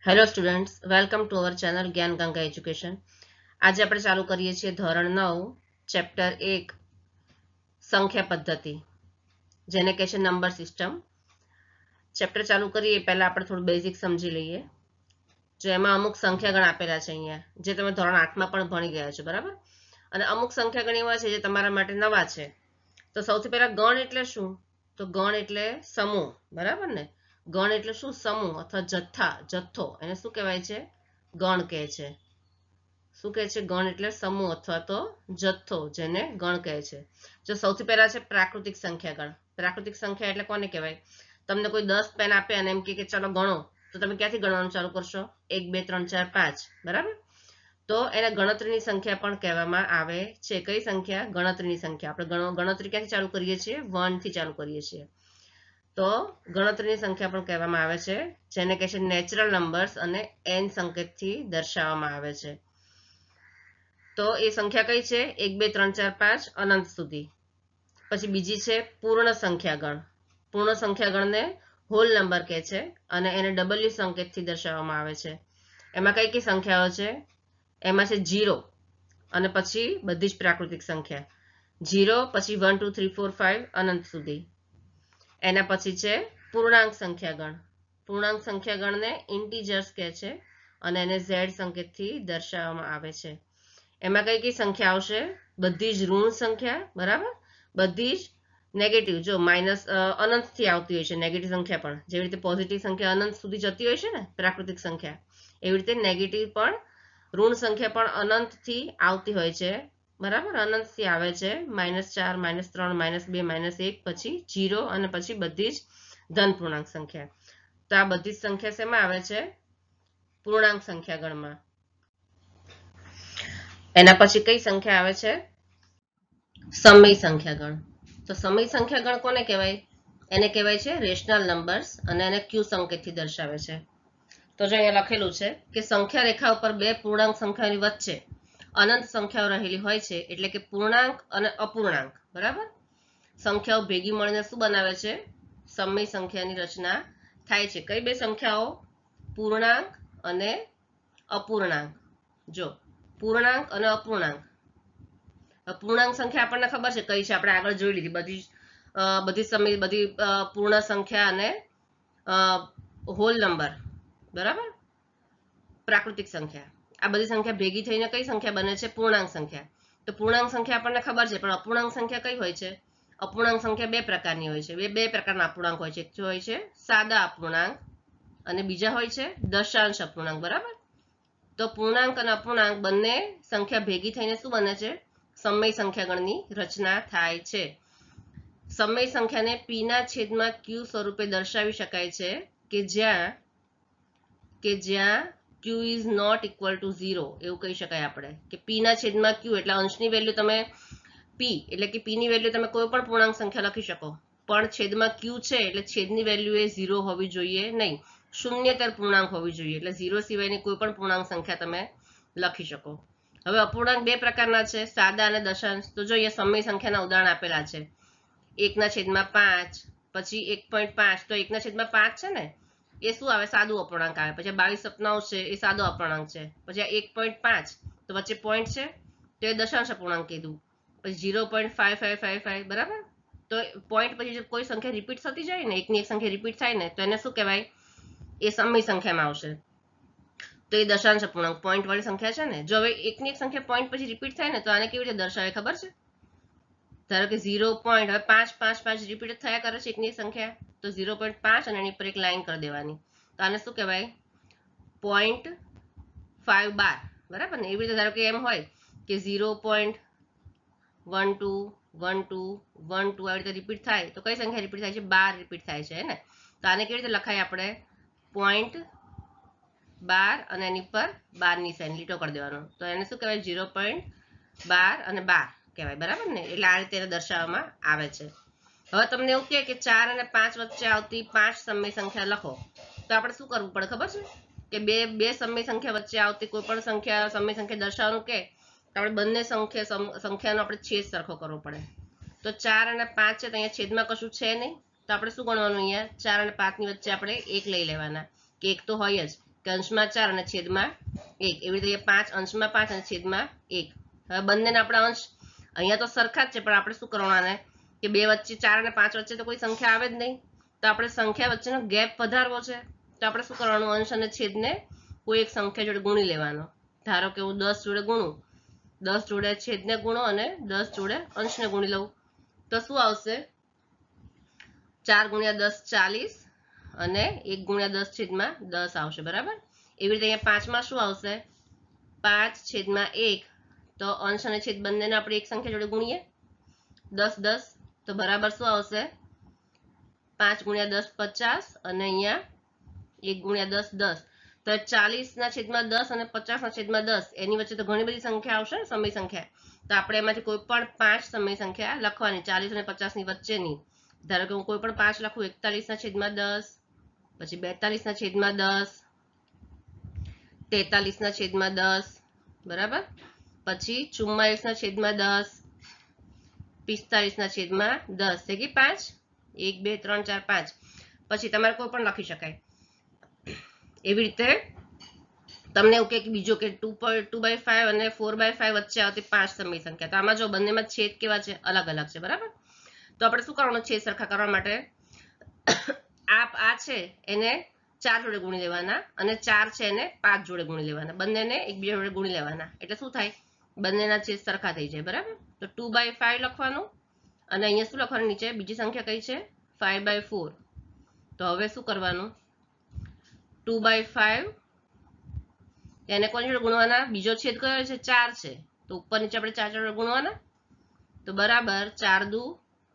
Hello students, welcome to our channel જ્ઞાન Ganga education. આજે આપણે ચાલુ કરીએ છીએ ધોરણ 9 ચેપ્ટર 1 સંખ્યા પદ્ધતિ, જેને કહે છે નંબર સિસ્ટમ. ચેપ્ટર ચાલુ કરીએ પહેલા આપણે થોડું બેઝિક સમજી લઈએ. જો એમાં અમુક સંખ્યાગણ આપેલા છે અહીંયા, જે તમે ધોરણ 8માં પણ ભણી ગયા છો, બરાબર. અને અમુક સંખ્યાગણ એવા છે જે તમારા માટે નવા છે. તો સૌથી પહેલા ગણ એટલે શું? તો ગણ એટલે સમૂહ, બરાબર ને. ગણ એટલે શું? સમૂહ અથવા જથ્થો. એને શું કહેવાય છે? ગણ કહે છે. શું કહે છે? ગણ એટલે સમૂહ અથવા તો જથ્થો, જેને ગણ કહે છે. જો સૌથી પહેલા છે પ્રાકૃતિક સંખ્યાગણ. પ્રાકૃતિક સંખ્યા એટલે કોને કહેવાય? તમને કોઈ 10 પેન આપે અને એમ કે ચાલો ગણો, તો તમે ક્યાંથી ગણવાનું ચાલુ કરશો? 1 2 3 4 5, બરાબર. તો એને ગણતરીની સંખ્યા પણ કહેવામાં આવે છે. કઈ સંખ્યા? ગણતરીની સંખ્યા. આપણે ગણતરી ક્યાંથી ચાલુ કરીએ છીએ? 1 થી ચાલુ કરીએ છીએ. તો ગણતરીની સંખ્યા પણ કહેવામાં આવે છે, જેને કહે છે નેચરલ નંબર્સ અને n સંકેતથી દર્શાવવામાં આવે છે. તો એ સંખ્યા કઈ છે? 1 2 3 4 5 અનંત સુધી. પછી બીજી છે પૂર્ણ સંખ્યાગણ. પૂર્ણ સંખ્યાગણને હોલ નંબર કહે છે અને એને W સંકેતથી દર્શાવવામાં આવે છે. એમાં કઈ કઈ સંખ્યાઓ છે? એમાં છે 0 અને પછી બધી જ પ્રાકૃતિક સંખ્યા. 0 પછી 1 2 3 4 5 અનંત સુધી. એના પછી છે પૂર્ણાંક સંખ્યાગણ. પૂર્ણાંક સંખ્યાગણને ઇન્ટીજર્સ કહે છે અને એને Z સંકેતથી દર્શાવવામાં આવે છે. એમાં કઈ કઈ સંખ્યા આવશે? બધી જ ઋણ સંખ્યા, બરાબર. બધી જ નેગેટિવ, જો માઇનસ અનંતથી આવતી હોય છે નેગેટિવ સંખ્યા પણ. જેવી રીતે પોઝિટિવ સંખ્યા અનંત સુધી જતી હોય છે ને, પ્રાકૃતિક સંખ્યા, એવી રીતે નેગેટિવ પણ, ઋણ સંખ્યા પણ અનંતથી આવતી હોય છે, બરાબર. અનંતથી આવે છે. -4 -3 -2 -1 પછી 0 અને પછી બધી જ ધન પૂર્ણાંક સંખ્યા. તો આ બધી જ સંખ્યા શેમાં આવે છે? પૂર્ણાંક સંખ્યાગણમાં. એના પછી કઈ સંખ્યા આવે છે? સમય સંખ્યાગણ. તો સમય સંખ્યાગણ કોને કહેવાય? એને કહેવાય છે રેશનલ નંબર્સ અને એને Q સંકેતથી દર્શાવે છે. તો જો અહીંયા લખેલું છે કે સંખ્યા રેખા ઉપર બે પૂર્ણાંક સંખ્યાની વચ્ચે અનંત સંખ્યાઓ રહેલી હોય છે, એટલે કે પૂર્ણાંક અને અપૂર્ણાંક, બરાબર. સંખ્યાઓ ભેગી મળીને શું બનાવે છે? સમય સંખ્યાની રચના થાય છે. કઈ બે સંખ્યાઓ? પૂર્ણાંક અને અપૂર્ણાંક. જો પૂર્ણાંક અને અપૂર્ણાંક. પૂર્ણાંક સંખ્યા આપણને ખબર છે કઈ છે, આપણે આગળ જોઈ લીધી. બધી સમય બધી પૂર્ણ સંખ્યા અને હોલ નંબર, બરાબર. પ્રાકૃતિક સંખ્યા, આ બધી સંખ્યા ભેગી થઈને કઈ સંખ્યા બને છે? પૂર્ણાંક સંખ્યા. તો પૂર્ણાંક સંખ્યા આપણને ખબર છે, પણ અપૂર્ણાંક સંખ્યા કઈ હોય છે? અપૂર્ણાંક સંખ્યા બે પ્રકારની હોય છે. બે પ્રકારના અપૂર્ણાંક હોય છે. એક હોય છે સાદા અપૂર્ણાંક અને બીજા હોય છે દશાંશ અપૂર્ણાંક, બરાબર. તો પૂર્ણાંક અને અપૂર્ણાંક બંને સંખ્યા ભેગી થઈને શું બને છે? સમય સંખ્યાગણની રચના થાય છે. સમય સંખ્યાને p ના છેદમાં q સ્વરૂપે દર્શાવી શકાય છે કે જ્યાં q is not equal to 0. એવું કહી શકાય આપણે કે p ના છેદમાં q એટલે અંશની વેલ્યુ તમે p એટલે કે p ની વેલ્યુ તમે કોઈ પણ પૂર્ણાંક સંખ્યા લખી શકો, પણ છેદમાં q છે એટલે છેદની વેલ્યુ એ 0 હોવી જોઈએ નહીં, શૂન્યતર પૂર્ણાંક હોવી જોઈએ. એટલે 0 સિવાયની કોઈ પણ પૂર્ણાંક સંખ્યા તમે લખી શકો. હવે અપૂર્ણાંક બે પ્રકારના છે, સાદા અને દશાંશ. તો જો અહીંયા સમય સંખ્યાના ઉદાહરણ આપેલા છે. 1/5, પછી 1.5. તો 1/5 છે ને, એ શું આવે? સાદું અપૂર્ણાંક આવે. પછી 22/9 છે, એ સાદો અપૂર્ણાંક છે. પછી આ 1.5, તો વચ્ચે પોઈન્ટ છે, તો એ દશાંશ અપૂર્ણાંક કીધું. પછી 0.5555, બરાબર. તો પોઈન્ટ પછી કોઈ સંખ્યા રિપીટ થતી જાય ને, એકની એક સંખ્યા રિપીટ થાય ને, તો એને શું કહેવાય? એ સમય સંખ્યામાં આવશે. તો એ દશાંશ અપૂર્ણાંક પોઈન્ટ વાળી સંખ્યા છે ને. જો હવે એકની એક સંખ્યા પોઈન્ટ પછી રિપીટ થાય ને, તો આને કેવી રીતે દર્શાવે ખબર છે? ધારો કે 0. હવે 5 5 5 રિપીટ થયા કરે છે એકની સંખ્યા, તો 0.5 અને એની પર એક લાઈન કરી દેવાની. તો આને શું કહેવાય? 0.5 બાર, બરાબર ને. એવી રીતે ધારો કે એમ હોય કે 0.12 12 12 આવી રીતે રિપીટ થાય, તો કઈ સંખ્યા રિપીટ થાય છે? 12 રિપીટ થાય છે ને. તો આને કેવી રીતે લખાય આપણે? 0.12 અને એની પર 12 ની સાઈન લીટો કરી દેવાનો. તો એને શું કહેવાય? 0.12 અને 12 કહેવાય, બરાબર ને. એટલે આ રીતે દર્શાવવામાં આવે છે. હવે તમને એવું કહે કે 4 અને 5 વચ્ચે આવતી 5 સમય સંખ્યા લખો, તો આપણે શું કરવું પડે ખબર છે? કે બે સમય સંખ્યા વચ્ચે આવતી કોઈ પણ સંખ્યા સમય સંખ્યા દર્શાવવાનું કે આપણે બંને સંખ્યાનો આપણે છેદ સરખો કરવો પડે. તો 4 અને 5 છે, તો અહીંયા છેદમાં કશું છે નહીં, તો આપણે શું ગણવાનું? અહીંયા 4 અને 5 ની વચ્ચે આપણે 1 લઈ લેવાના, કે 1 તો હોય જ. કે અંશમાં 4 અને છેદમાં 1. એવી રીતે 5 અંશમાં 5 અને છેદમાં 1. હવે બંનેના આપણા અંશ અહીંયા તો સરખા જ છે, પણ આપણે શું કરવાના કે બે વચ્ચે 4 અને 5 વચ્ચે તો કોઈ સંખ્યા આવે જ નહીં, તો આપણે સંખ્યા વચ્ચેનો ગેપ વધારવો છે. તો આપણે શું કરવાનું, અંશ અને છેદને કોઈ એક સંખ્યા જોડે ગુણી લેવાનો. ધારો કે હું 10 જોડે ગુણું, 10 જોડે છેદને ગુણો અને 10 જોડે અંશને ગુણી લઉં, તો શું આવશે 4 ગુણ્યા 10 40 અને 1 ગુણ્યા 10 છેદમાં 10 આવશે. બરાબર. એવી રીતે અહીંયા 5માં શું આવશે 5 છેદમાં 1. તો અંશ અને છેદ બંનેને આપણે એક સંખ્યા જોડે ગુણીએ 10 10, તો બરાબર શું આવશે 5 ગુણ્યા 10 50 અને અહીંયા 1 ગુણ્યા 10 10. તો 40 છેદમાં 10 અને 50 છેદમાં 10 એની વચ્ચે તો ઘણી બધી સંખ્યા આવશે, સમય સંખ્યા. તો આપણે એમાંથી કોઈ પણ 5 સમય સંખ્યા લખવાની 40 અને 50 ની વચ્ચેની. ધારો કે હું કોઈ પણ 5 લખું, 41 છેદમાં 10, પછી 42 છેદમાં 10, 43 છેદમાં 10, બરાબર. પછી 44 છેદમાં 10, 45 છેદમાં 10 થઈ ગઈ 5. 1 2 3 4 5. પછી તમારે કોઈ પણ લખી શકાય. એવી રીતે તમને એવું કે બીજો કે 2/5 અને 4/5 વચ્ચે આવતી 5 સમય સંખ્યા. તો આમાં જો બંનેમાં છેદ કેવા છે, અલગ અલગ છે. બરાબર. તો આપણે શું કરવાનું, છેદ સરખા કરવા માટે આ છે એને 4 જોડે ગુણી લેવાના અને 4 છે એને 5 જોડે ગુણી લેવાના. બંનેને એકબીજા જોડે ગુણી લેવાના, એટલે શું થાય બંનેના છેદ સરખા થઈ જાય. બરાબર. તો 2/5 લખવાનું અને અહીંયા શું લખવાનું, નીચે બીજી સંખ્યા કઈ છે 5/4. તો હવે શું કરવાનું, 2/5 એને કોની જોડે ગુણવાના, બીજો છેદ કયો છે 4 છે, તો ઉપર નીચે આપણે 4 જોડે ગુણવાના. તો બરાબર 4 દુ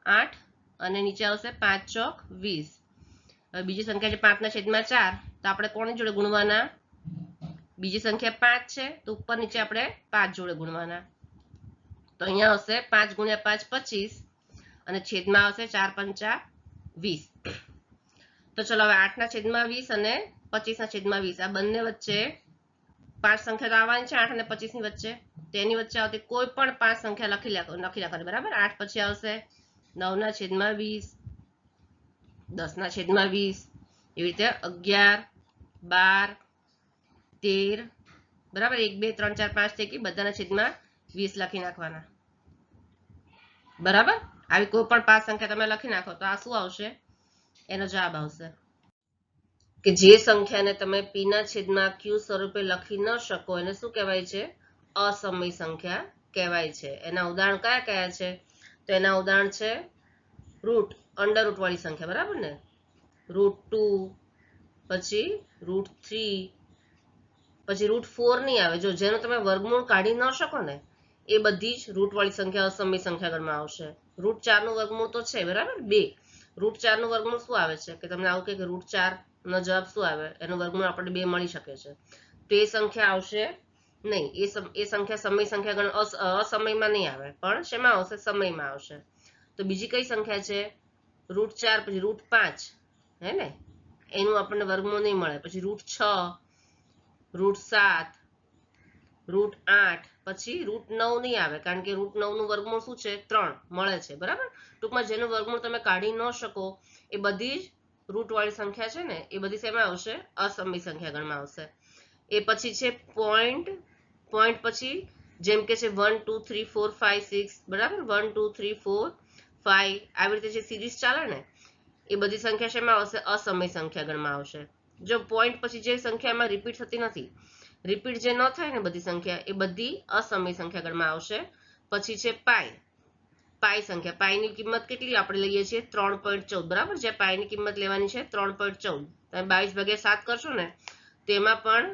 8 અને નીચે આવશે 5 ચોક 20. હવે બીજી સંખ્યા છે 5 છેદમાં 4, તો આપણે કોની જોડે ગુણવાના, બીજી સંખ્યા 5 છે, તો ઉપર નીચે આપણે 5 જોડે ગુણવાના. તો અહીંયા આવશે 5 ગુણ્યા 5 25 અને છેદમાં આવશે 4 પંચા 20. તો ચલો હવે 8 છેદમાં 20 અને 25 છેદમાં 20 આ બંને વચ્ચે 5 સંખ્યા તો આવવાની છે 8 અને 25 ની વચ્ચે. તેની વચ્ચે આવતી કોઈ પણ 5 સંખ્યા લખી રાખવાની. બરાબર. 8 પછી આવશે 9 છેદમાં 20, 10 છેદમાં 20, એવી રીતે 11 12 13. બરાબર. 1 2 3 4 5 થઈ ગઈ, બધાના છેદમાં 20 લખી નાખવાના. બરાબર. આવી કોઈ પણ 5 સંખ્યા તમે લખી નાખો તો આ શું આવશે, એનો જવાબ આવશે કે જે સંખ્યાને તમે p ના છેદમાં q સ્વરૂપે લખી ન શકો એને શું કહેવાય છે, અસમય સંખ્યા કહેવાય છે. એના ઉદાહરણ કયા કયા છે, તો એના ઉદાહરણ છે રૂટ, અંડર રૂટ વાળી સંખ્યા. બરાબર ને, √2, પછી √3, પછી √4 નહીં આવે, જો જેનો તમે વર્ગમૂળ કાઢી ન શકો ને એ બધી જ રૂટ વાળી સંખ્યા અસમય સંખ્યા ગણમાં આવશે. √4 નું વર્ગમૂળ તો છે બરાબર 2. √4 નું વર્ગમૂળ શું આવે છે કે તમને આવું કે √4 નો જવાબ શું આવે, એનું વર્ગમૂળ આપણને 2 મળી શકે છે, તો એ સંખ્યા આવશે નહીં. એ સંખ્યા સમય સંખ્યા ગણ અસમયમાં નહીં આવે, પણ શેમાં આવશે, સમયમાં આવશે. તો બીજી કઈ સંખ્યા છે √4 પછી √5, હે ને, એનું આપણને વર્ગમૂળ નહીં મળે. પછી √6, √7, √8, પછી √9 નહીં આવે, કારણ કે √9 નું વર્ગમૂળ શું છે 3 મળે છે. બરાબર. ટૂંકમાં જેનું વર્ગમૂળ તમે કાઢી ન શકો એ બધી જ રૂટ વાળી સંખ્યા છે ને એ બધી શેમાં આવશે, અસમય સંખ્યા ગણમાં આવશે. એ પછી છે પોઈન્ટ, પોઈન્ટ પછી જેમ કે છે 1 2 3 4 5 6. બરાબર. 1 2 3 4 5 આવી રીતે જે સિરીઝ ચાલે ને એ બધી સંખ્યા શેમાં આવશે, અસમય સંખ્યા ગણમાં આવશે. જો પોઈન્ટ પછી જે સંખ્યામાં રિપીટ થતી નથી, રિપીટ જે ન થાય ને બધી સંખ્યા એ બધી અસમય સંખ્યા ગણમાં આવશે. પછી છે પાઈ, પાઈ સંખ્યા. પાઈની કિંમત કેટલી આપણે લઈએ છીએ 3.14. બરાબર. જે પાઈની કિંમત લેવાની છે 3.14. તમે 22 ભાગ્યા 7 કરશો ને તેમાં પણ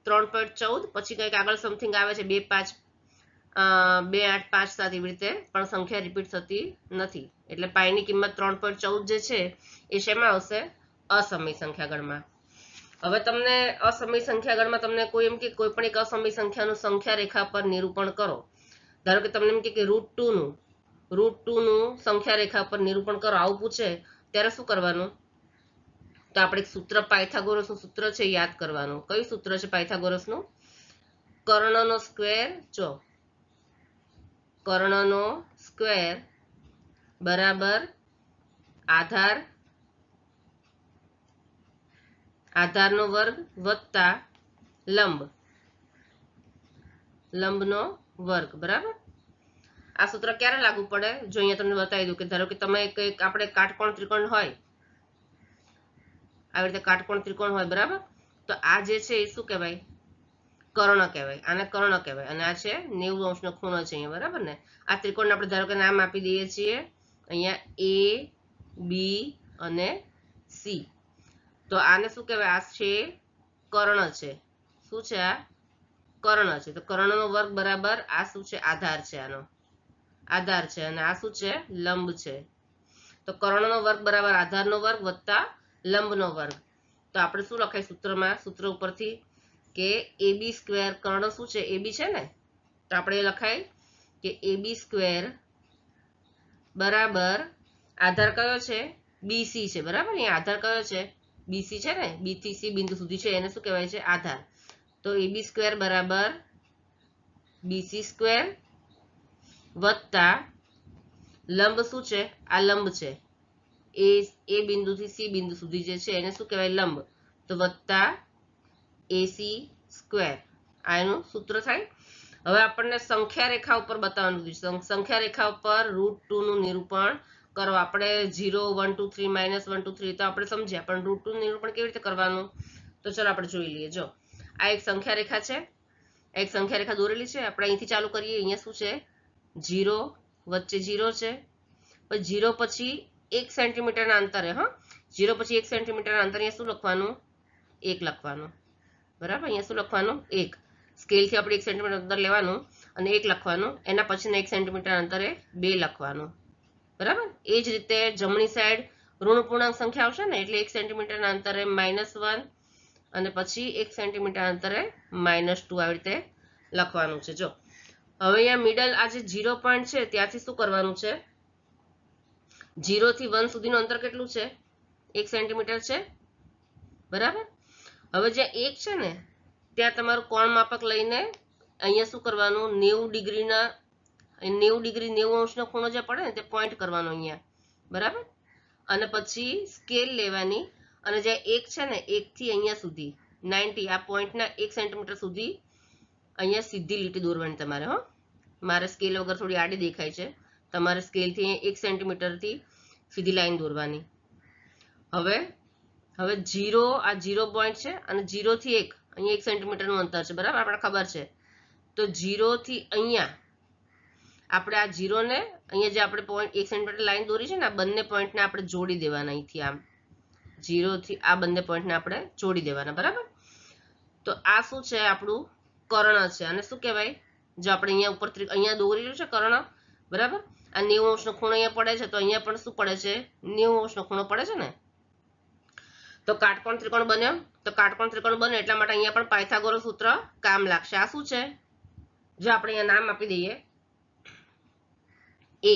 3.14, પછી કંઈક આગળ સમથિંગ આવે છે 2 5 2 8 5 7 એવી રીતે, પણ સંખ્યા રિપીટ થતી નથી. એટલે પાઈની કિંમત 3.14 જે છે એ શેમાં આવશે, અસમય સંખ્યા ગણમાં. હવે તમને અસમય સંખ્યા ગણમાં તમને કોઈ એમ કે કોઈ પણ એક અસમય સંખ્યાનું સંખ્યા રેખા પર નિરૂપણ કરો. ધારો કે તમને એમ કે √2 નું સંખ્યા રેખા પર નિરૂપણ કરો, આવું પૂછે ત્યારે શું કરવાનું, તો આપણે એક સૂત્ર પાયથાગોરસનું સૂત્ર છે યાદ કરવાનું. કયું સૂત્ર છે પાયથાગોરસનું, કર્ણનો સ્ક્વેર, જો કર્ણનો સ્ક્વેર બરાબર આધાર આધારનો વર્ગ વત્તા લંબનો વર્ગ, બરાબર. આ સૂત્ર ક્યારે લાગુ પડે? જો અહીંયા તમને બતાવી દઉં કે ધારો કે તમે કંઈક આપણે કાટકોણ ત્રિકોણ હોય, આવી રીતે કાટકોણ ત્રિકોણ હોય, બરાબર. તો આ જે છે એ શું કહેવાય? કર્ણ કહેવાય. આને કર્ણ કહેવાય. અને આ છે 90 અંશનો ખૂણો છે અહીંયા, બરાબર ને. આ ત્રિકોણને આપણે ધારો કે નામ આપી દઈએ છીએ અહીંયા A, B અને C. તો આને શું કહેવાય? આ છે કર્ણ છે. શું છે? આ કર્ણ છે. તો કર્ણનો વર્ગ બરાબર આ શું છે? આધાર છે. આનો આધાર છે. અને આ શું છે? લંબ છે. તો કર્ણનો વર્ગ બરાબર આધારનો વર્ગ વત્તા લંબનો વર્ગ. તો આપણે શું લખાય સૂત્રમાં? સૂત્ર ઉપરથી કે AB સ્ક્વેર, કર્ણ શું છે? AB છે ને. તો આપણે એ લખાય કે AB સ્ક્વેર બરાબર આધાર કયો છે? BC છે, બરાબર. અહીંયા આધાર કયો છે? BC છે ને. B થી C બિંદુ સુધી છે એને શું કહેવાય છે? આધાર. તો AB સ્ક્વેર બરાબર BC સ્ક્વેર વત્તા લંબ શું છે? આ લંબ છે. એ બિંદુથી C બિંદુ સુધી જે છે એને શું કહેવાય? લંબ. તો વત્તા AC સ્ક્વેર. આ એનું સૂત્ર થાય. હવે આપણને સંખ્યા રેખા ઉપર બતાવવાનું છે. સંખ્યા રેખા ઉપર √2 નું નિરૂપણ કરો. આપણે 0, 1, 2, 3, -1, 2, 3 તો આપણે સમજ્યા, પણ √2 નું નિરૂપણ કેવી રીતે કરવાનું? તો ચલો આપણે જોઈ લઈએ. જો આ એક સંખ્યા રેખા છે, એક સંખ્યા રેખા દોરેલી છે. આપણે અહીંથી ચાલુ કરીએ. અહીંયા શું છે? 0, વચ્ચે 0 છે. પછી 0 પછી 1 સેન્ટીમીટરના અંતરે, હા, 0 પછી 1 સેન્ટીમીટરના અંતરે અહીંયા શું લખવાનું? 1 લખવાનું, બરાબર. અહીંયા શું લખવાનું? 1. સ્કેલથી આપણે 1 સેન્ટીમીટર અંતર લેવાનું અને 1 લખવાનું. એના પછીના 1 સેન્ટીમીટર અંતરે 2 લખવાનું, બરાબર. એ જ રીતે જમણી સાઈડ ઋણ પૂર્ણાંક સંખ્યા આવશે ને, એટલે 1 સેન્ટીમીટરના અંતરે -1 અને પછી 1 સેન્ટીમીટર અંતરે -2 આવી રીતે લખવાનું છે. જો હવે અહીંયા મિડલ આ જે 0 પોઈન્ટ છે ત્યાંથી શું કરવાનું છે? 0 થી 1 સુધીનું અંતર કેટલું છે? 1 સેન્ટીમીટર છે, બરાબર. હવે જ્યાં 1 છે ને ત્યાં તમારું કોણ માપક લઈને અહીંયા શું કરવાનું? 90 ડિગ્રીના 90 ડિગ્રી 90 અંશનો ખૂણો જે પડે ને તે પોઈન્ટ કરવાનો અહીંયા, બરાબર. અને પછી સ્કેલ લેવાની અને જ્યાં 1 છે ને 1 થી અહીંયા સુધી 90 આ પોઈન્ટના 1 સેન્ટીમીટર સુધી અહીંયા સીધી લીટી દોરવાની તમારે. હો, મારે સ્કેલ વગર થોડી આડી દેખાય છે. તમારે સ્કેલથી 1 સેન્ટીમીટરથી સીધી લાઈન દોરવાની. હવે 0 આ 0 પોઈન્ટ છે અને 0 થી 1 અહીંયા 1 સેન્ટીમીટરનું અંતર છે, બરાબર. આપણને ખબર છે. તો 0 થી અહીંયા આપણે આ 0 ને અહીંયા જે આપણે પોઈન્ટ 1 સેન્ટીમીટર લાઈન દોરી છે ને આ બંને પોઈન્ટને આપણે જોડી દેવાના. અહીંથી આમ 0 થી આ બંને પોઈન્ટને આપણે જોડી દેવાના, બરાબર. તો આ શું છે? આપણું કર્ણ છે. અને શું કહેવાય? જો આપણે અહીંયા ઉપર અહીંયા દોરેલું છે કર્ણ, બરાબર. આ 90 અંશનો ખૂણો અહીંયા પડે છે, તો અહીંયા પણ શું પડે છે? 90 અંશનો ખૂણો પડે છે ને. તો કાટકોણ ત્રિકોણ બન્યો. તો કાટકોણ ત્રિકોણ બને એટલા માટે અહીંયા પણ પાયથાગોરસ સૂત્ર કામ લાગશે. આ શું છે? જો આપણે અહીંયા નામ આપી દઈએ A,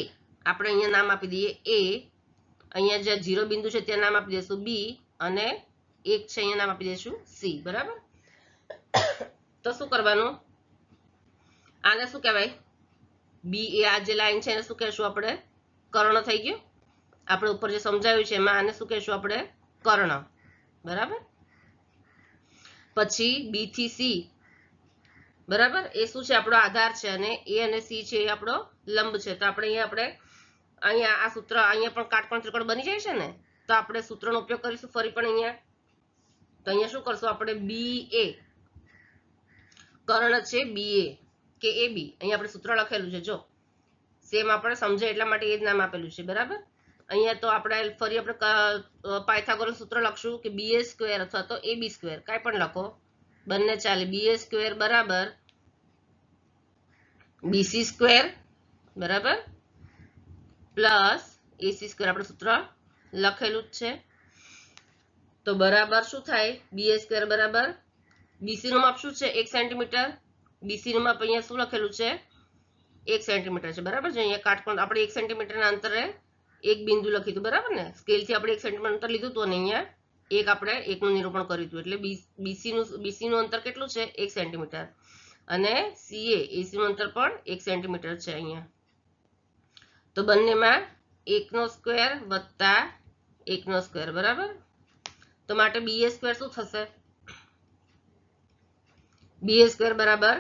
આપણે અહીંયા નામ આપી દઈએ A, અહીંયા જે 0 બિંદુ છે ત્યાં નામ આપી દઈશું B અને 1 છે અહીંયા નામ આપી દઈશું C, બરાબર. તો શું કરવાનું? આને શું કહેવાય? B એ આ જે લાઈન છે એને શું કહેશું આપણે? કર્ણ થઈ ગયું. આપણે ઉપર જે સમજાવ્યું છે એમાં આને શું કહેશું આપણે? કર્ણ, બરાબર. પછી B થી C, બરાબર, એ શું છે? આપણો આધાર છે. અને A અને C છે એ આપણો લંબ છે. તો આપણે અહીંયા આ સૂત્ર અહીંયા પણ કાટકોણ ત્રિકોણ બની જાય છે ને. તો આપણે સૂત્રનો ઉપયોગ કરીશું ફરી પણ અહીંયા. તો અહીંયા શું કરશું આપણે? BA કર્ણ છે, BA કે AB. અહીંયા આપણે સૂત્ર લખેલું છે. જો સેમ આપણે સમજાય એટલા માટે એ જ નામ આપેલું છે, બરાબર. અહીંયા તો આપણે ફરી આપણે પાયથાગોરસ સૂત્ર લખશું કે BA સ્ક્વેર અથવા તો AB સ્ક્વેર, કાંઈ પણ લખો, બંને ચાલે. BA સ્ક્વેર બરાબર BC સ્ક્વેર, બરાબર, પ્લસ AC સ્ક્વેર. આપણે સૂત્ર લખેલું જ છે. તો બરાબર શું થાય? BA સ્ક્વેર બરાબર BC નું માપ શું છે? 1 સેન્ટીમીટર. BC નું માપ અહીંયા શું લખેલું છે? 1 સેન્ટીમીટર છે, બરાબર. જો અહીંયા કાટકોણ આપણે 1 સેન્ટીમીટરના અંતરે એક બિંદુ લખ્યું હતું, બરાબર ને. સ્કેલથી આપણે 1 સેન્ટીમીટર અંતર લીધું હતું અને અહીંયા એક આપણે 1 નું નિરૂપણ કર્યું હતું. એટલે BC નું અંતર કેટલું છે? 1 સેન્ટીમીટર. અને CA AC નું અંતર પણ 1 સેન્ટીમીટર છે અહીંયા. તો બંનેમાં 1 નો સ્ક્વેર વત્તા 1 નો સ્ક્વેર, બરાબર. તો માટે ba સ્ક્વેર શું થશે? ba સ્ક્વેર બરાબર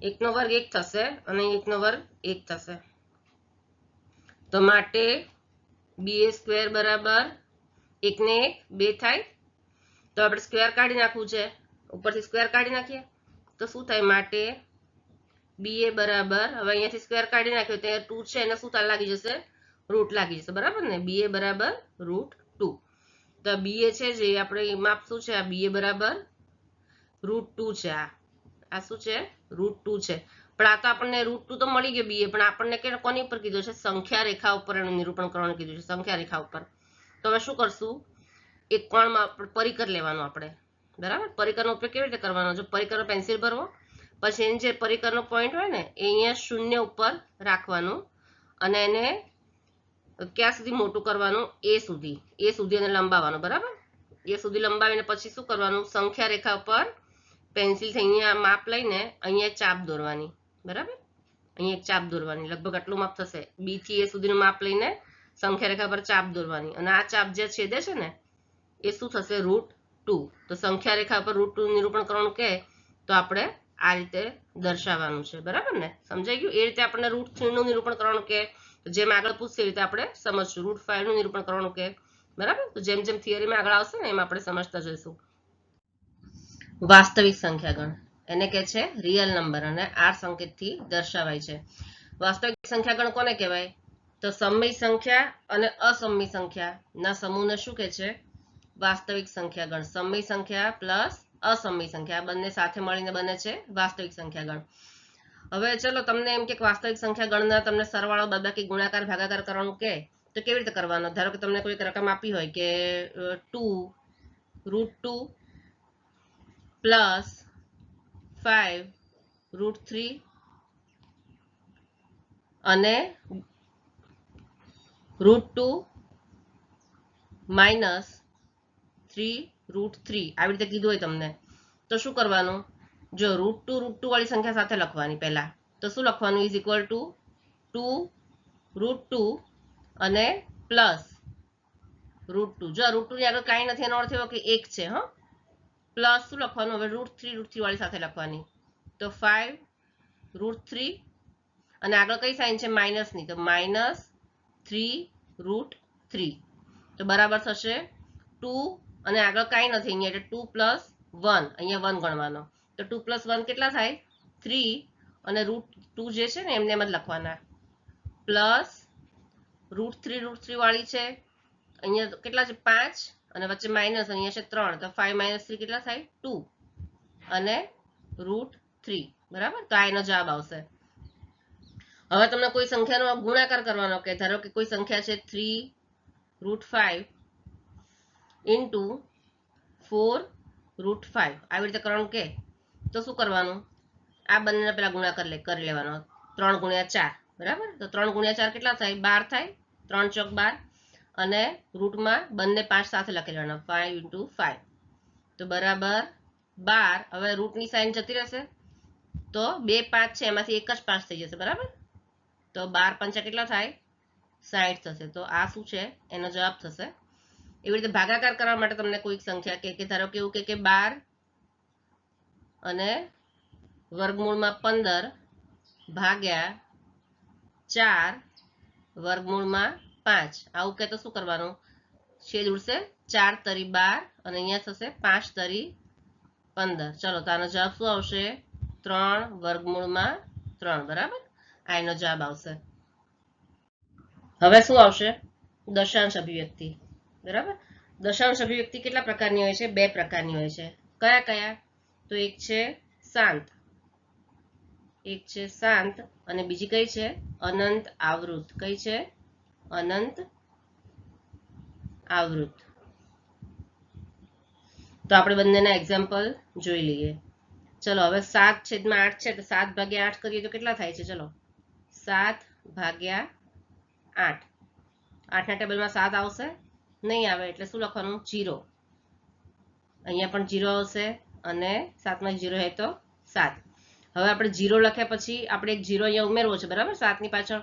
1 નો વર્ગ 1 થશે અને 1 નો વર્ગ 1 થશે. તો માટે ba સ્ક્વેર બરાબર 1 ને 1 2 થાય. તો આપણે સ્ક્વેર કાઢી નાખવું છે, ઉપરથી સ્ક્વેર કાઢી નાખીએ તો શું થાય? માટે ba બરાબર, હવે અહીંયાથી સ્ક્વેર કાઢી નાખ્યો તો 2 છે એને શું લાગી જશે? રૂટ લાગી જશે, બરાબર ને? ba બરાબર √2. તો ba છે જે આપણે માપ શું છે? આ ba બરાબર √2 છે. આ શું છે? √2 છે. પણ આ તો આપણને √2 તો મળી ગયો ba, પણ આપણને કોની ઉપર કીધું છે? સંખ્યા રેખા ઉપર એનું નિરૂપણ કરવાનું કીધું છે, સંખ્યા રેખા ઉપર. તો હવે શું કરશું? એક કોણમાં પરિકર લેવાનો આપણે, બરાબર? પરિકરનો ઉપયોગ કેવી રીતે કરવાનો? જો પરિકરનો પેન્સિલ ભરવો, પછી એની જે પરિકરનો પોઈન્ટ હોય ને એ અહીંયા 0 ઉપર રાખવાનું અને એને ક્યાં સુધી મોટું કરવાનું? એ સુધી એને લંબાવવાનું, બરાબર? એ સુધી લંબાવીને પછી શું કરવાનું? સંખ્યા રેખા ઉપર પેન્સિલથી અહીંયા માપ લઈને અહીંયા ચાપ દોરવાની, બરાબર? અહીંયા એક ચાપ દોરવાની, લગભગ આટલું માપ થશે. બી થી એ સુધીનું માપ લઈને સંખ્યા રેખા પર ચાપ દોરવાની અને આ ચાપ જે છેદે છે ને એ શું થશે? √2. તો સંખ્યા રેખા પર √2 નિરૂપણ કરવાનું કહે તો આપણે આ રીતે દર્શાવવાનું છે, બરાબર ને? સમજાઈ ગયું? એ રીતે આપણને √3 નું નિરૂપણ કરવાનું કહે તો જેમ આગળ પૂછશે એ રીતે આપણે સમજશું. √5 નું નિરૂપણ કરવાનું કહે, બરાબર? તો જેમ જેમ થિયરીમાં આગળ આવશે ને એમ આપણે સમજતા જઈશું. વાસ્તવિક સંખ્યાગણ એને કહે છે રિયલ નંબર અને આર સંકેતથી દર્શાવાય છે. વાસ્તવિક સંખ્યાગણ કોને કહેવાય? તો સમય સંખ્યા અને અસમય સંખ્યાના સમૂહને શું કહે છે? વાસ્તવિક સંખ્યાગણ. સમય સંખ્યા પ્લસ અસમય સંખ્યા આ બંને સાથે મળીને બને છે વાસ્તવિક સંખ્યાગણ. હવે ચલો તમને એમ કે વાસ્તવિક સંખ્યાગણના તમને સરવાળો, બાદબાકી, ગુણાકાર, ભાગાકાર કરવાનું કહે તો કેવી રીતે કરવાનો? ધારો કે તમને કોઈ રકમ આપી હોય કે 2 √2 પ્લસ 5 √3 અને √2 માઇનસ 3 √3 આવી રીતે કીધું હોય તમને તો શું કરવાનું? જો √2 વાળી સંખ્યા સાથે લખવાની. પહેલા તો શું લખવાનું? ઇઝ ઇક્વલ ટુ 2 √2 અને પ્લસ √2. જો √2 ની આગળ કાંઈ નથી એનો અર્થ એવો કે 1 છે. હા, પ્લસ શું લખવાનું? હવે √3 વાળી સાથે લખવાની. તો 5 √3 અને આગળ કઈ સાઇન છે? માઇનસની, તો માઇનસ 3 √3. તો બરાબર થશે 2 અને આગળ કાંઈ નથી અહીંયા એટલે 2 પ્લસ 1, અહીંયા 1 ગણવાનો. તો 2 પ્લસ 1 કેટલા થાય? 3 અને √2 જે છે ને એમને એમ જ લખવાના. પ્લસ √3 વાળી છે અહીંયા કેટલા છે? 5 અને વચ્ચે માઇનસ અહીંયા છે 3, તો 5 - 3 કેટલા થાય? 2 અને √3, બરાબર? તો આ એનો જવાબ આવશે. હવે તમને કોઈ સંખ્યાનો ગુણાકાર કરવાનો કે ધારો કે કોઈ સંખ્યા છે 3 √5 ઇન્ટુ 4 √5 આવી રીતે કરવાનું કે તો શું કરવાનું? આ બંનેના પેલા ગુણાકાર કરી લેવાનો. 3 × 4, બરાબર? તો 3 × 4 કેટલા થાય? 12 થાય. 3 ચોક 12 અને રૂટમાં બંને 5 સાથે લખી લેવાના. 5 × 5 તો બરાબર 12. હવે રૂટની સાઈન જતી રહેશે તો 2 5 છે એમાંથી એક જ 5 થઈ જશે, બરાબર? તો 12 પંચા કેટલા થાય? 60 થશે. તો આ શું છે? એનો જવાબ થશે. એવી રીતે ભાગાકાર કરવા માટે તમને કોઈક સંખ્યા કે ધારો કે એવું કે 12 અને વર્ગમૂળમાં 15 ભાગ્યા 4 વર્ગમૂળમાં 5 આવું કે તો શું કરવાનું? છેદ ઉડશે, 4 તરી 12 અને અહીંયા થશે 5 તરી 15. ચલો તો આનો જવાબ શું આવશે? 3 વર્ગમૂળમાં 3, બરાબર? આ એનો જવાબ આવશે. હવે શું આવશે? દશાંશ અભિવ્યક્તિ, બરાબર? દશાંશ અભિવ્યક્તિ કેટલા પ્રકારની હોય છે? 2 પ્રકારની હોય છે. કયા કયા? તો એક છે શાંત અને બીજી કઈ છે? અનંત આવૃત. કઈ છે? અનંત આવૃત. તો આપણે બંનેના એક્ઝામ્પલ જોઈ લઈએ. ચલો હવે 7/8 છે તો 7/8 કરીએ તો કેટલા થાય છે? ચલો 7/8. 8 ના ટેબલમાં 7 આવશે? નહીં આવે એટલે શું લખવાનું? 0. અહીંયા પણ 0 આવશે અને 7માં 0 હે તો 7. હવે આપણે 0 લખ્યા પછી આપણે એક 0 અહીંયા ઉમેરવો છે, બરાબર? 7 ની પાછળ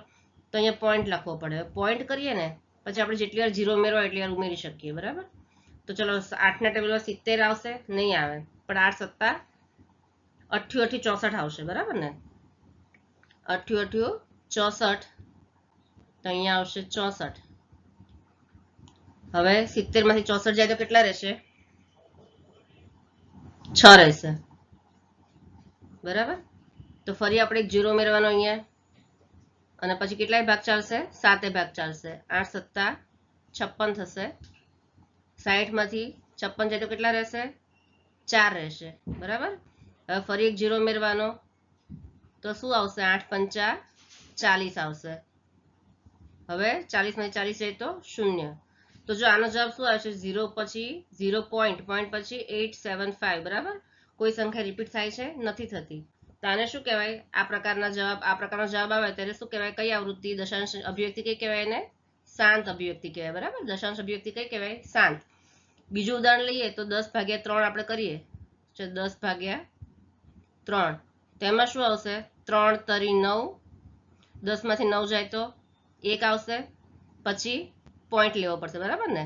તો અહીંયા પોઈન્ટ લખવો પડે. પોઈન્ટ કરીએ ને પછી આપણે જેટલી વાર 0 ઉમેરવા એટલી વાર ઉમેરી શકીએ, બરાબર? તો ચલો 8 ના ટેબલમાં 70 આવશે? નહીં આવે, પણ 8 સત્તા 88 64 આવશે, બરાબર ને? 88 64, તો અહીંયા આવશે 64. હવે 70 માંથી 64 જાય તો કેટલા રહેશે? 6 રહેશે, બરાબર. તો ફરી આપણે એક 0 ઉમેરવાનો અહીંયા, અને પછી કેટલાય ભાગ ચાલશે? 7 ભાગ ચાલશે. 8 સત્તા 56 થશે. 60 માંથી 56 જાય તો કેટલા રહેશે? 4 રહેશે, બરાબર. હવે ફરી એક 0 ઉમેરવાનો, તો શું આવશે? 8 પંચા 40 આવશે. હવે 40 માંથી 40 જાય તો 0. તો જો આનો જવાબ શું આવશે? 0 પછી 0 પોઈન્ટ પછી 875, બરાબર. કોઈ સંખ્યા રિપીટ થાય છે? નથી થતી. તો આને શું કહેવાય? આ પ્રકારનો જવાબ આવે ત્યારે શું કહેવાય? કઈ આવૃત્તિ? દશાંશ અભિવ્યક્તિ કઈ કહેવાય? એને શાંત અભિવ્યક્તિ કહેવાય, બરાબર. દશાંશ અભિવ્યક્તિ કઈ કહેવાય? શાંત. બીજું ઉદાહરણ લઈએ તો 10/3 આપણે કરીએ. 10/3, તેમાં શું આવશે? 3 તરી 9, 10 માંથી 9 જાય તો 1 આવશે. પછી પોઈન્ટ લેવો પડશે, બરાબર ને?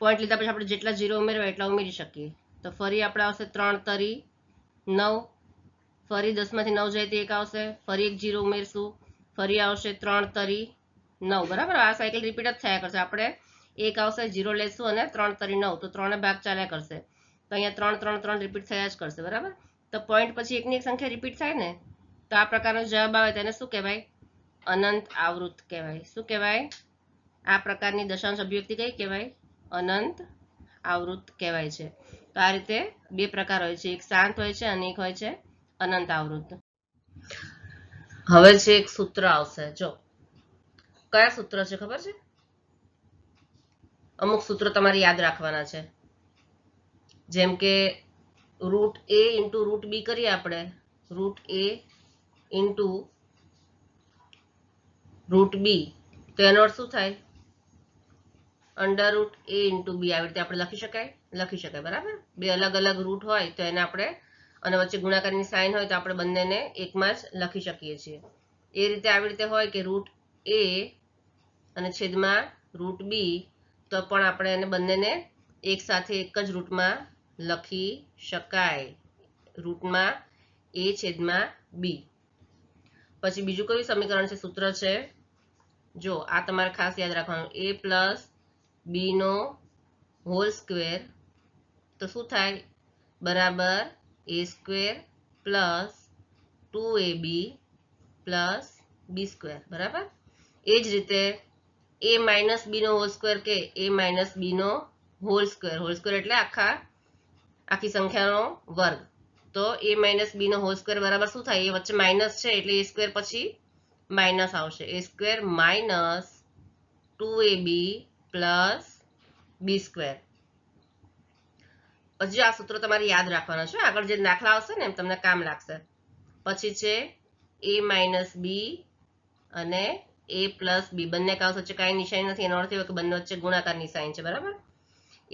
પોઈન્ટ લીધા પછી આપણે જેટલા 0 ઉમેરવા એટલા ઉમેરી શકીએ. તો ફરી આપણે આવશે 3 તરી 9, ફરી 10 માંથી 9 જાય તો 1 આવશે. ફરી એક 0 ઉમેરશું, ફરી આવશે 3 તરી 9, બરાબર. આ સાયકલ રિપીટ જ થયા કરશે. આપણે 1 આવશે, 0 લેશું અને 3 તરી 9, તો 3 ભાગ ચાલ્યા કરશે. તો અહીંયા 3 3 3 રિપીટ થયા જ કરશે, બરાબર. તો પોઈન્ટ પછી એકની એક સંખ્યા રિપીટ થાય ને, તો આ પ્રકારનો જવાબ આવે તેને શું કહેવાય? અનંત આવૃત કહેવાય. શું કહેવાય? આ પ્રકારની દશાંશ અભિવ્યક્તિ કઈ કહેવાય? અનંત આવૃત કહેવાય છે. તો આ રીતે બે પ્રકાર હોય છે, એક શાંત હોય છે અને એક હોય છે અનંત આવૃત. હવે છે એક સૂત્ર આવશે. જો કયા સૂત્ર છે ખબર છે? અમુક સૂત્રો તમારે યાદ રાખવાના છે. જેમ કે root a into root b કરીએ આપણે. Root a into root b, તો એનો અર્થ શું થાય? Under root a into b. આવી રીતે આપણે લખી શકાય, બરાબર. બે અલગ અલગ રૂટ હોય તો એને આપણે, અને વચ્ચે ગુણાકારની સાઇન હોય તો આપણે બંનેને એકમાં જ લખી શકીએ છીએ. એ રીતે આવી રીતે હોય કે રૂટ a અને છેદમાં રૂટ b, તો પણ આપણે એને બંનેને એક સાથે એક જ રૂટમાં લખી શકાય. રૂટમાં a છેદમાં b. પછી બીજું કયું સમીકરણ છે, સૂત્ર છે? જો આ તમારે ખાસ યાદ રાખવાનું. a પ્લસ b નો હોલ સ્ક્વેર, તો શું થાય? બરાબર a square plus 2ab plus b square, બરાબર. એ જ રીતે a માઇનસ b નો હોલ સ્ક્વેર કે a માઇનસ b નો હોલ સ્ક્વેર. હોલ સ્ક્વેર એટલે આખી સંખ્યાનો વર્ગ. તો a માઇનસ b નો હોલ સ્ક્વેર બરાબર શું થાય? એ વચ્ચે માઇનસ છે એટલે a સ્ક્વેર પછી માઇનસ આવશે. a square minus 2ab plus b square. હજી આ સૂત્રો તમારે યાદ રાખવાના છે. આગળ જે દાખલા આવશે ને એમ તમને કામ લાગશે. પછી છે a માઇનસ b અને a પ્લસ b. બંને કાઉન્સ વચ્ચે કાંઈ નિશાની નથી, એનો અર્થ એવો કે બંને વચ્ચે ગુણાકારની સાઇન છે, બરાબર.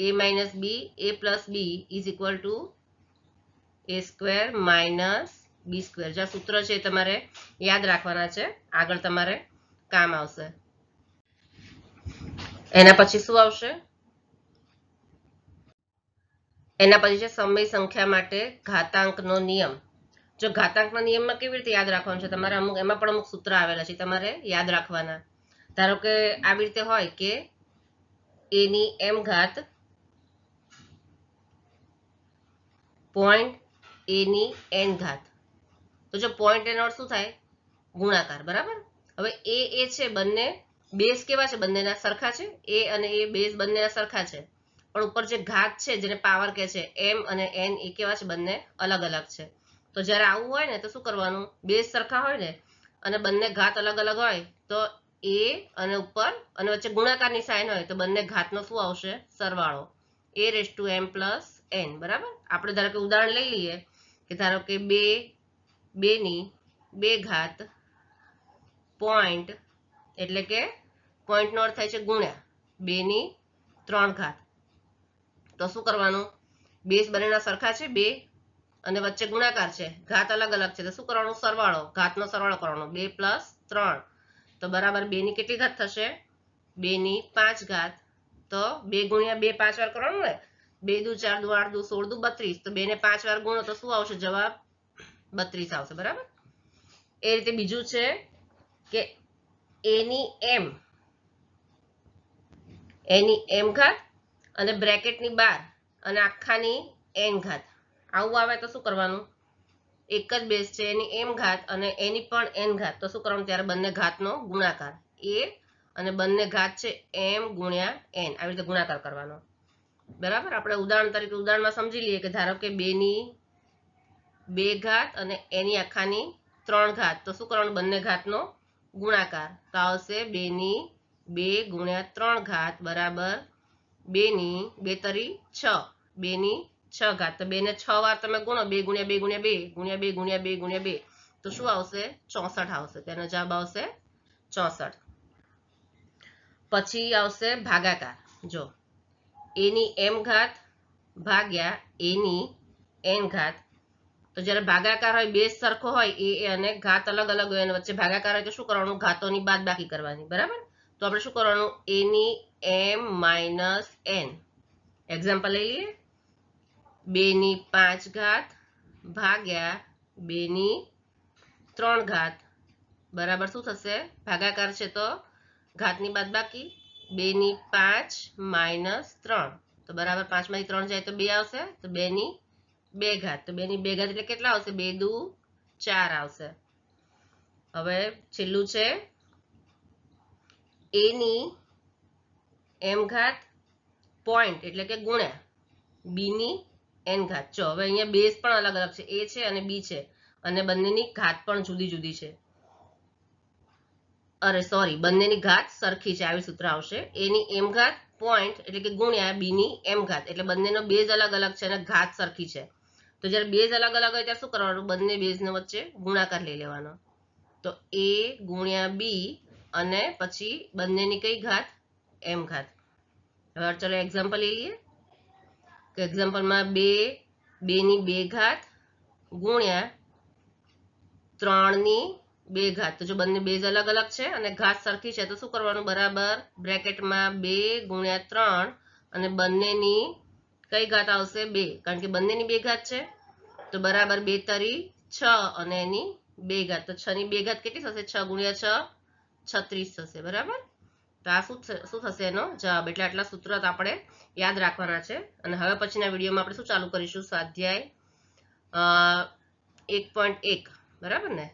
a minus b, a plus b is equal to a square minus b square. જે સૂત્ર છે એ તમારે યાદ રાખવાના છે, આગળ તમારે કામ આવશે. એના પછી શું આવશે? એના પછી છે સમય સંખ્યા માટે ઘાતાંકનો નિયમ. જો ઘાતાંકના નિયમમાં કેવી રીતે યાદ રાખવાનું છે તમારે? એમાં પણ અમુક સૂત્ર આવેલા છે, તમારે યાદ રાખવાના. ધારો કે આવી રીતે હોય કે a ની m ઘાત પોઈન્ટ a ની n ઘાત. તો જો પોઈન્ટ એનો અર્થ શું થાય? ગુણાકાર, બરાબર. હવે એ છે, બંને બેઝ કેવા છે? બંનેના સરખા છે. a અને a બેઝ બંનેના સરખા છે, પણ ઉપર જે ઘાત છે જેને પાવર કહે છે, m અને n, એ કેવા છે? બંને અલગ અલગ છે. તો જ્યારે આવું હોય ને તો શું કરવાનું? બેઝ સરખા હોય ને અને બંને ઘાત અલગ અલગ હોય તો a અને ઉપર અને વચ્ચે ગુણાકારની સાઇન હોય તો બંને ઘાતનો શું આવશે? સરવાળો. a raise to m plus n, બરાબર. આપણે ધારો કે ઉદાહરણ લઈ લઈએ કે ધારો કે 2 ની 2 ઘાત પોઈન્ટ, એટલે કે પોઈન્ટનો અર્થ થાય છે ગુણ્યા 2 ની 3 ઘાત. તો શું કરવાનું? બેઝ બંનેના સરખા છે 2 અને વચ્ચે ગુણાકાર છે, ઘાત અલગ અલગ છે, તો શું કરવાનું? સરવાળો, ઘાતનો સરવાળો કરવાનો. 2 પ્લસ 3, તો બરાબર 2 ની કેટલી ઘાત થશે? 2 ની 5 ઘાત. તો 2 ગુણ્યા 2 5 વાર કરવાનું ને, 2 દુ 4 દુ 8 દુ 16 દુ 32, તો 2 ને 5 વાર ગુણો તો શું આવશે જવાબ? 32 આવશે. બરાબર. એ રીતે બીજું છે કે એની એમ ઘાત અને બ્રેકેટની બહાર અને આખાની એન ઘાત, આવું આવે તો શું કરવાનું? એક જ બેઝ છે, એની એમ ઘાત અને એની પણ એન ઘાત, તો શું કરવાનું? ત્યારે બંને ઘાતનો ગુણાકાર, એ અને બંને ઘાત છે એમ ગુણ્યા એન, આવી રીતે ગુણાકાર કરવાનો. બરાબર. આપણે ઉદાહરણમાં સમજી લઈએ કે ધારો કે 2 ની 2 ઘાત અને એની આખાની 3 ઘાત, તો શું કરવાનું? બંને ઘાતનો ગુણાકાર, તો આવશે 2 ની 2 ગુણ્યા 3 ઘાત બરાબર 2 ની 2 તરી 6, 2 ની 6 ઘાત, તો 2 ને 6 વાર તમે ગુણો, 2 ગુણ્યા 2 ગુણ્યા 2 ગુણ્યા 2 ગુણ્યા 2 ગુણ્યા 2, તો શું આવશે? 64 આવશે. તેનો જવાબ આવશે 64. પછી આવશે ભાગાકાર. જો એની એમ ઘાત ભાગ્યા એની એન ઘાત, તો જ્યારે ભાગાકાર હોય બેઝ સરખો હોય એ અને ઘાત અલગ અલગ હોય અને વચ્ચે ભાગાકાર હોય તો શું કરવાનું? ઘાતોની બાદબાકી કરવાની. બરાબર. તો આપણે શું કરવાનું? એની એમ માઇનસ એન. એક્ઝામ્પલ લઈ લઈએ. 2 ની 5 ઘાત ભાગ્યા 2 ની 3 ઘાત બરાબર શું થશે? ભાગાકાર છે તો ઘાતની બાદબાકી, 2 ની 5 માઇનસ 3, તો બરાબર 5 માંથી 3 જાય તો 2 આવશે, તો 2 ની 2 ઘાત, તો 2 ની 2 ઘાત એટલે કેટલા આવશે? 2 દુ 4 આવશે. હવે છેલ્લું છે એની એમ ઘાત પોઈન્ટ એટલે કે ગુણ્યા બી ની એન ઘાત. જો હવે અહીંયા બેઝ પણ અલગ અલગ છે, એ છે અને બી છે, અને બંનેની ઘાત પણ જુદી જુદી છે. અરે સોરી, બંનેની ઘાત સરખી છે, આવી સૂત્ર આવશે. એની એમ ઘાત પોઈન્ટ એટલે કે ગુણ્યા બી ની એમ ઘાત, એટલે બંનેનો બેઝ અલગ અલગ છે અને ઘાત સરખી છે. તો જ્યારે બેઝ અલગ અલગ હોય ત્યારે શું કરવાનું? બંને બેઝને વચ્ચે ગુણાકાર લઈ લેવાનો. તો એ ગુણ્યા બી અને પછી બંનેની કઈ ઘાત? એમ ઘાત. હવે ચલો એક્ઝામ્પલ લઈ લઈએ કે એક્ઝામ્પલમાં 2 ની 2 ઘાત ગુણ્યા 3 ની 2 ઘાત, તો જો બંને બેઝ અલગ અલગ છે અને ઘાત સરખી છે તો શું કરવાનું? બરાબર બ્રેકેટમાં 2 ગુણ્યા 3 અને બંનેની કઈ ઘાત આવશે? 2, કારણ કે બંનેની 2 ઘાત છે, તો બરાબર 2 તરી 6 અને એની 2 ઘાત, તો 6 ની 2 ઘાત કેટલી થશે? 6 ગુણ્યા 6 36 થશે. બરાબર. તો આ શું થશે? એનો જવાબ. એટલે આટલા સૂત્ર આપણે યાદ રાખવાના છે. અને હવે પછીના વિડીયોમાં આપણે શું ચાલુ કરીશું? સ્વાધ્યાય 1.1. બરાબર ને?